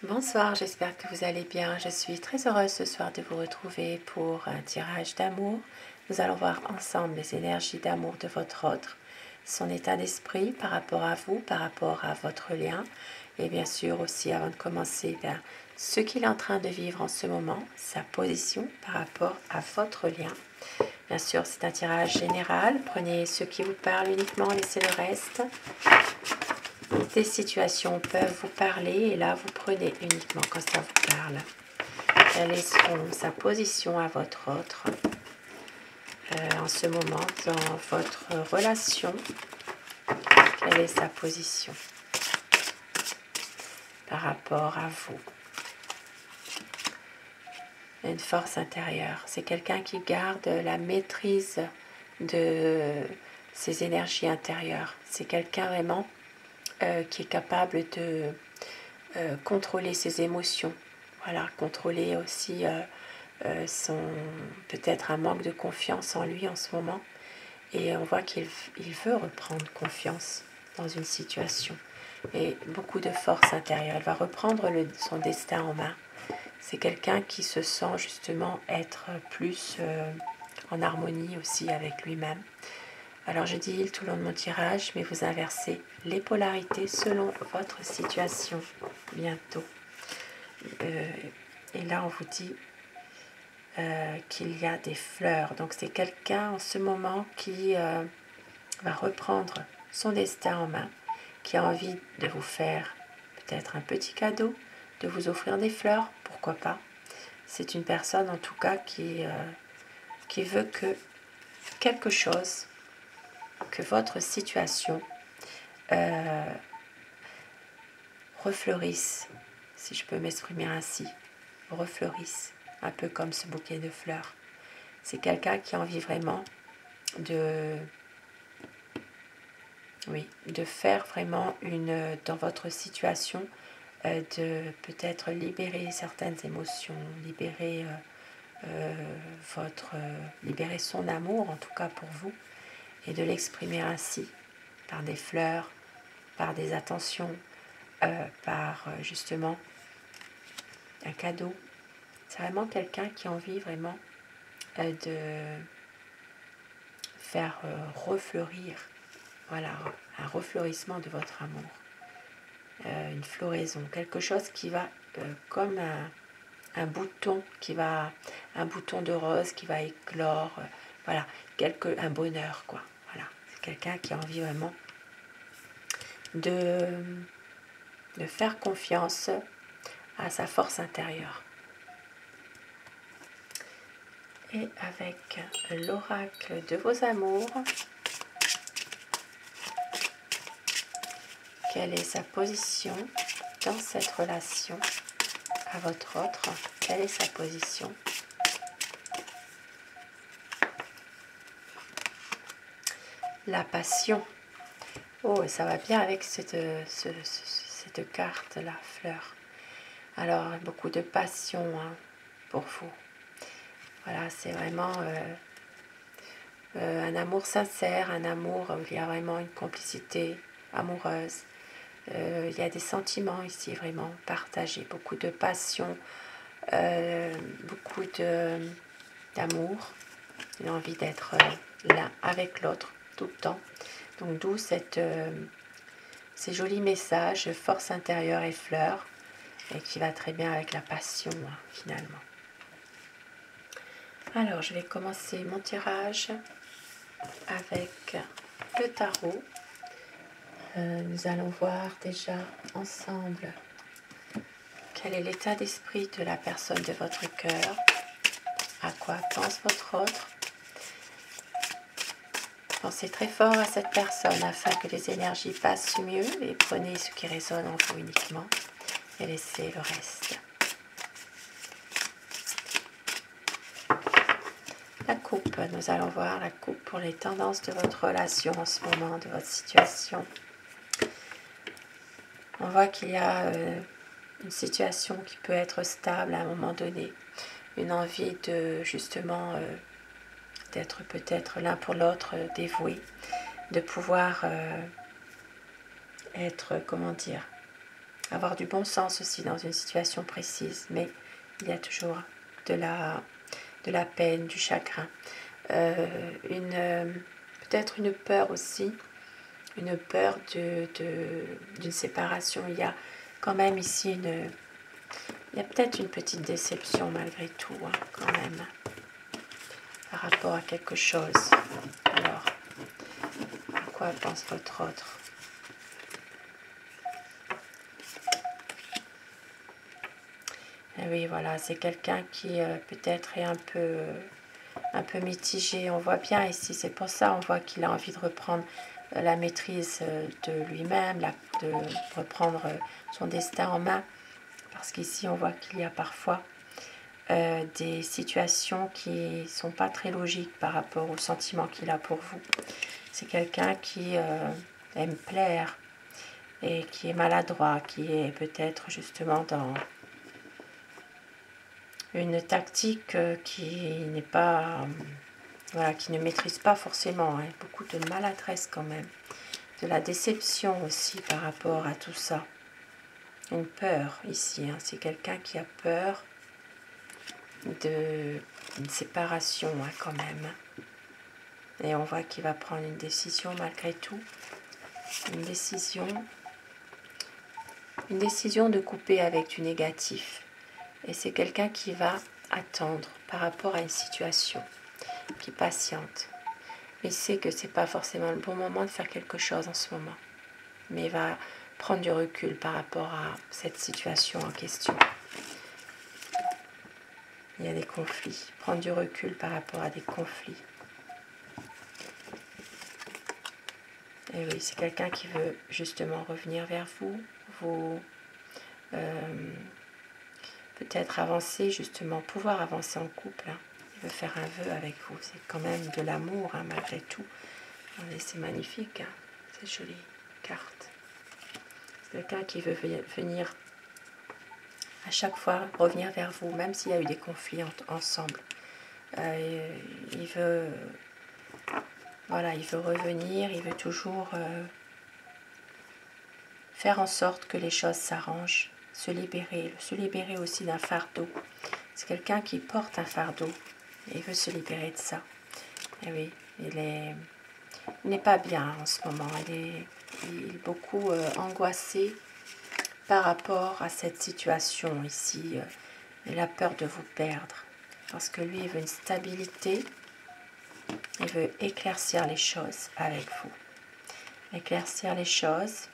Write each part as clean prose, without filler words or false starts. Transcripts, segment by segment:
Bonsoir, j'espère que vous allez bien. Je suis très heureuse ce soir de vous retrouver pour un tirage d'amour. Nous allons voir ensemble les énergies d'amour de votre autre, son état d'esprit par rapport à vous, par rapport à votre lien. Et bien sûr aussi, avant de commencer, ce qu'il est en train de vivre en ce moment, sa position par rapport à votre lien. Bien sûr, c'est un tirage général. Prenez ce qui vous parle uniquement, laissez le reste. Des situations peuvent vous parler et là vous prenez uniquement quand ça vous parle. Quelle est sa position à votre autre en ce moment dans votre relation? Quelle est sa position par rapport à vous? Une force intérieure, c'est quelqu'un qui garde la maîtrise de ses énergies intérieures. C'est quelqu'un vraiment qui est capable de contrôler ses émotions. Voilà, contrôler aussi peut-être un manque de confiance en lui en ce moment. Et on voit qu'il veut reprendre confiance dans une situation. Et beaucoup de force intérieure. Elle va reprendre son destin en main. C'est quelqu'un qui se sent justement être plus en harmonie aussi avec lui-même. Alors je dis il tout le long de mon tirage, mais vous inversez les polarités selon votre situation bientôt. Et là on vous dit qu'il y a des fleurs. Donc c'est quelqu'un en ce moment qui va reprendre son destin en main, qui a envie de vous faire peut-être un petit cadeau, de vous offrir des fleurs, pourquoi pas. C'est une personne en tout cas qui veut que quelque chose, que votre situation refleurisse, si je peux m'exprimer ainsi, refleurisse, un peu comme ce bouquet de fleurs. C'est quelqu'un qui a envie vraiment de faire vraiment dans votre situation, de peut-être libérer certaines émotions, libérer libérer son amour, en tout cas pour vous, et de l'exprimer ainsi, par des fleurs, par des attentions, par justement un cadeau. C'est vraiment quelqu'un qui a envie vraiment de faire refleurir, voilà, un refleurissement de votre amour, une floraison, quelque chose qui va comme un bouton un bouton de rose qui va éclore, voilà, un bonheur quoi. Voilà, c'est quelqu'un qui a envie vraiment de faire confiance à sa force intérieure. Et avec l'oracle de vos amours, quelle est sa position dans cette relation à votre autre? Quelle est sa position? La passion. Oh, et ça va bien avec cette carte, la fleur. Alors, beaucoup de passion pour vous. Voilà, c'est vraiment un amour sincère, un amour où il y a vraiment une complicité amoureuse. Il y a des sentiments ici vraiment partagés, beaucoup de passion, beaucoup d'amour, une envie d'être l'un avec l'autre tout le temps. Donc d'où ces jolis messages, force intérieure et fleurs, et qui va très bien avec la passion finalement. Alors je vais commencer mon tirage avec le tarot. Nous allons voir déjà ensemble quel est l'état d'esprit de la personne de votre cœur, à quoi pense votre autre. Pensez très fort à cette personne afin que les énergies passent mieux et prenez ce qui résonne en vous uniquement et laissez le reste. La coupe, nous allons voir la coupe pour les tendances de votre relation en ce moment, de votre situation. On voit qu'il y a une situation qui peut être stable à un moment donné, une envie de justement d'être peut-être l'un pour l'autre dévoué, de pouvoir être, comment dire, avoir du bon sens aussi dans une situation précise, mais il y a toujours de la peine, du chagrin. Peut-être une peur aussi, une peur d'une séparation. Il y a quand même ici il y a peut-être une petite déception malgré tout, hein, quand même, par rapport à quelque chose. Alors, à quoi pense votre autre? Et oui, voilà, c'est quelqu'un qui peut-être est un peu mitigé. On voit bien ici, c'est pour ça, on voit qu'il a envie de reprendre la maîtrise de lui-même, de reprendre son destin en main. Parce qu'ici, on voit qu'il y a parfois des situations qui ne sont pas très logiques par rapport aux sentiments qu'il a pour vous. C'est quelqu'un qui aime plaire et qui est maladroit, qui est peut-être justement dans une tactique qui n'est pas, voilà, qui ne maîtrise pas forcément, hein. Beaucoup de maladresse quand même, de la déception aussi par rapport à tout ça. Une peur ici, hein. C'est quelqu'un qui a peur d'une séparation, hein, quand même. Et on voit qu'il va prendre une décision malgré tout, une décision de couper avec du négatif. Et c'est quelqu'un qui va attendre par rapport à une situation, qui patiente. Il sait que ce n'est pas forcément le bon moment de faire quelque chose en ce moment. Mais il va prendre du recul par rapport à cette situation en question. Il y a des conflits. Prendre du recul par rapport à des conflits. Et oui, c'est quelqu'un qui veut justement revenir vers vous peut-être avancer, justement, pouvoir avancer en couple, hein. Il veut faire un vœu avec vous. C'est quand même de l'amour, hein, malgré tout. C'est magnifique, hein. C'est jolie carte. C'est quelqu'un qui veut venir à chaque fois, revenir vers vous, même s'il y a eu des conflits ensemble. Il veut, voilà, il veut revenir, il veut toujours faire en sorte que les choses s'arrangent, se libérer aussi d'un fardeau. C'est quelqu'un qui porte un fardeau et il veut se libérer de ça. Et oui, il n'est pas bien en ce moment. Il est beaucoup angoissé par rapport à cette situation ici. Il a peur de vous perdre parce que lui, il veut une stabilité. Il veut éclaircir les choses avec vous. Éclaircir les choses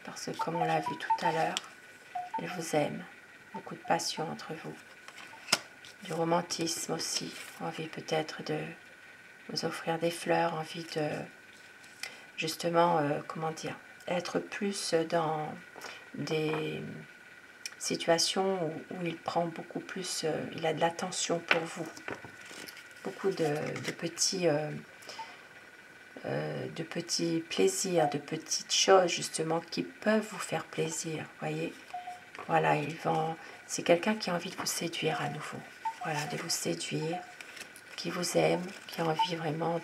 parce que, comme on l'a vu tout à l'heure, il vous aime. Beaucoup de passion entre vous. Du romantisme aussi. Envie peut-être de vous offrir des fleurs. Envie de, justement, comment dire, être plus dans des situations où il prend beaucoup plus, il a de l'attention pour vous. Beaucoup de petits plaisirs, de petites choses justement qui peuvent vous faire plaisir, voyez. Voilà, c'est quelqu'un qui a envie de vous séduire à nouveau. Voilà, de vous séduire, qui vous aime, qui a envie vraiment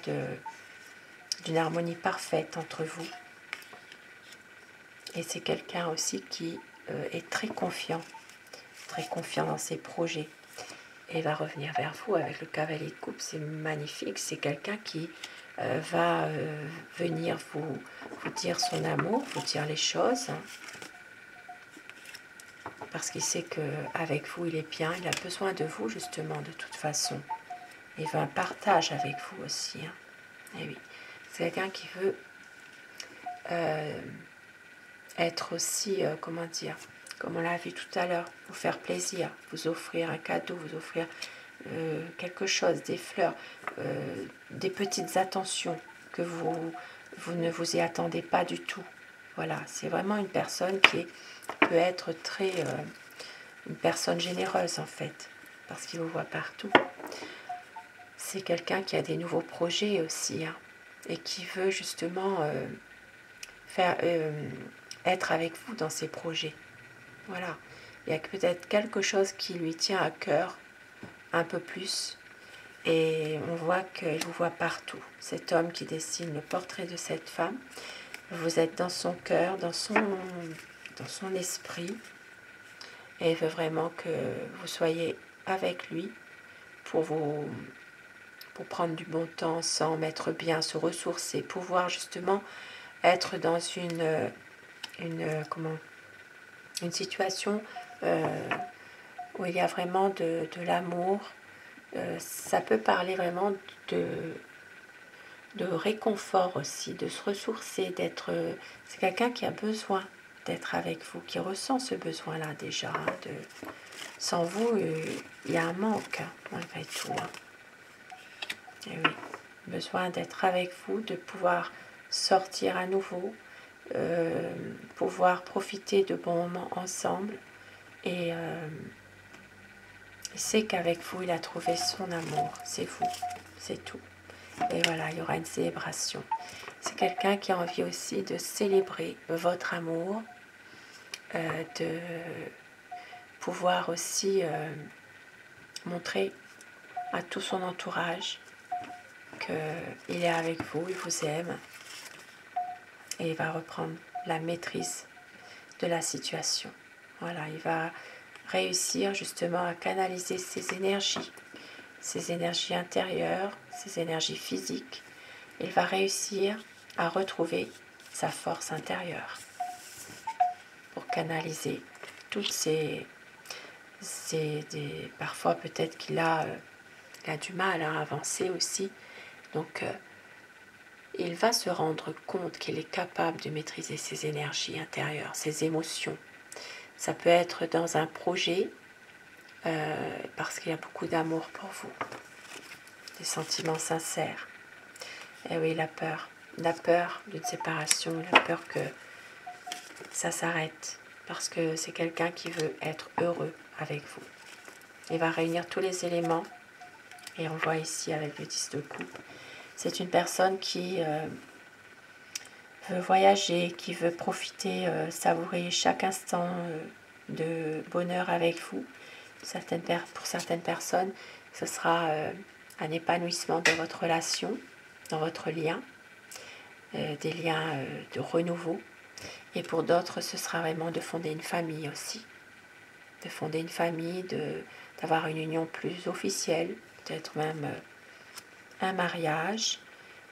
d'une harmonie parfaite entre vous. Et c'est quelqu'un aussi qui est très confiant dans ses projets. Et va revenir vers vous avec le cavalier de coupe. C'est magnifique. C'est quelqu'un qui va venir vous dire son amour, vous dire les choses. Hein, parce qu'il sait qu'avec vous, il est bien. Il a besoin de vous, justement, de toute façon. Il veut un partage avec vous aussi. Hein. Et oui, c'est quelqu'un qui veut être aussi, comment dire, comme on l'a vu tout à l'heure, vous faire plaisir, vous offrir un cadeau, vous offrir quelque chose, des fleurs, des petites attentions que vous ne vous y attendez pas du tout. Voilà, c'est vraiment une personne qui peut être une personne généreuse en fait, parce qu'il vous voit partout. C'est quelqu'un qui a des nouveaux projets aussi, hein, et qui veut justement être avec vous dans ses projets. Voilà, il y a peut-être quelque chose qui lui tient à cœur un peu plus, et on voit qu'il vous voit partout. Cet homme qui dessine le portrait de cette femme, vous êtes dans son cœur, dans dans son esprit et il veut vraiment que vous soyez avec lui pour prendre du bon temps ensemble, être bien, se ressourcer, pouvoir justement être dans une situation où il y a vraiment de l'amour. Ça peut parler vraiment de réconfort aussi, de se ressourcer, d'être... c'est quelqu'un qui a besoin d'être avec vous, qui ressent ce besoin-là déjà. Sans vous, il y a un manque, hein, malgré tout. Hein. Et oui, besoin d'être avec vous, de pouvoir sortir à nouveau, pouvoir profiter de bons moments ensemble. Et il sait qu'avec vous, il a trouvé son amour. C'est vous, c'est tout. Et voilà, il y aura une célébration. C'est quelqu'un qui a envie aussi de célébrer votre amour, de pouvoir aussi montrer à tout son entourage qu'il est avec vous, il vous aime et il va reprendre la maîtrise de la situation. Voilà, il va réussir justement à canaliser ses énergies intérieures, ses énergies physiques. Il va réussir à retrouver sa force intérieure pour canaliser toutes parfois peut-être qu'il a du mal à avancer aussi. Donc il va se rendre compte qu'il est capable de maîtriser ses énergies intérieures, ses émotions. Ça peut être dans un projet parce qu'il y a beaucoup d'amour pour vous, des sentiments sincères. Et oui, la peur d'une séparation, la peur que ça s'arrête, parce que c'est quelqu'un qui veut être heureux avec vous. Il va réunir tous les éléments, et on voit ici avec le 10 de coupe, c'est une personne qui veut voyager, qui veut profiter, savourer chaque instant de bonheur avec vous. Pour certaines personnes, ce sera un épanouissement de votre relation, dans votre lien, des liens de renouveau. Et pour d'autres, ce sera vraiment de fonder une famille aussi. De fonder une famille, d'avoir une union plus officielle, peut-être même un mariage.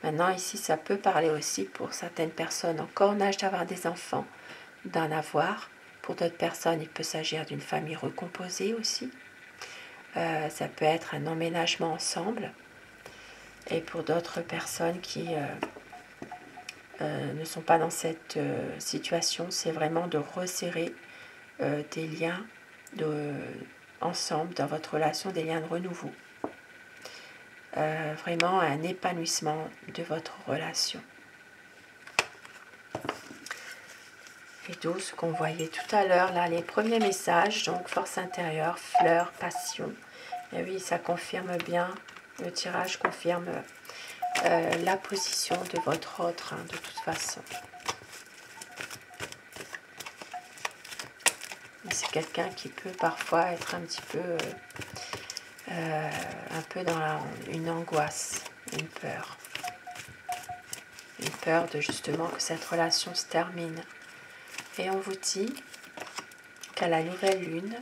Maintenant, ici, ça peut parler aussi pour certaines personnes encore en âge d'avoir des enfants, d'en avoir. Pour d'autres personnes, il peut s'agir d'une famille recomposée aussi. Ça peut être un emménagement ensemble. Et pour d'autres personnes qui ne sont pas dans cette situation, c'est vraiment de resserrer des liens ensemble dans votre relation, des liens de renouveau. Vraiment un épanouissement de votre relation. Et d'où ce qu'on voyait tout à l'heure, là, les premiers messages, donc force intérieure, fleurs, passion. Et oui, ça confirme bien, le tirage confirme la position de votre autre, hein, de toute façon. C'est quelqu'un qui peut parfois être un petit peu, dans une angoisse, une peur. Une peur de justement que cette relation se termine. Et on vous dit qu'à la nouvelle lune,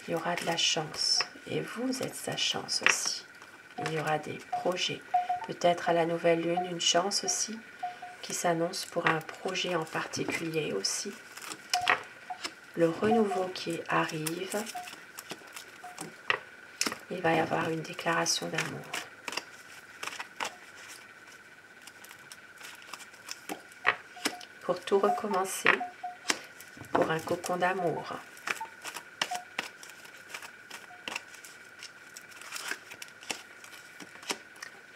il y aura de la chance. Et vous êtes sa chance aussi. Il y aura des projets. Peut-être à la nouvelle lune, une chance aussi qui s'annonce pour un projet en particulier aussi. Le renouveau qui arrive. Il va y avoir une déclaration d'amour. Pour tout recommencer, pour un cocon d'amour.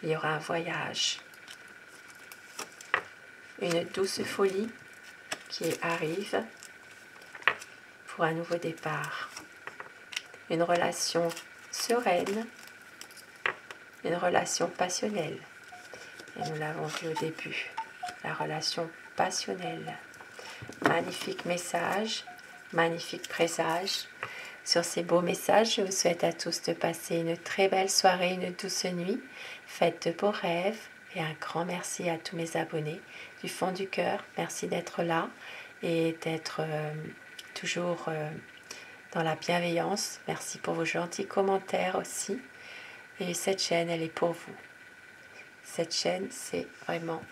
Il y aura un voyage, une douce folie qui arrive pour un nouveau départ. Une relation sereine, une relation passionnelle. Et nous l'avons vu au début, la relation passionnelle. Magnifique message, magnifique présage. Sur ces beaux messages, je vous souhaite à tous de passer une très belle soirée, une douce nuit. Faites de beaux rêves Et un grand merci à tous mes abonnés du fond du cœur. Merci d'être là et d'être toujours dans la bienveillance. Merci pour vos gentils commentaires aussi. Et cette chaîne, elle est pour vous. Cette chaîne, c'est vraiment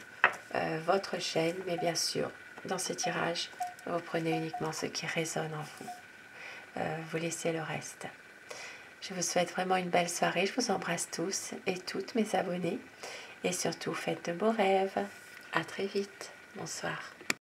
votre chaîne, mais bien sûr, dans ce tirage, vous prenez uniquement ce qui résonne en vous. Vous laissez le reste. Je vous souhaite vraiment une belle soirée. Je vous embrasse tous et toutes mes abonnés. Et surtout, faites de beaux rêves. À très vite. Bonsoir.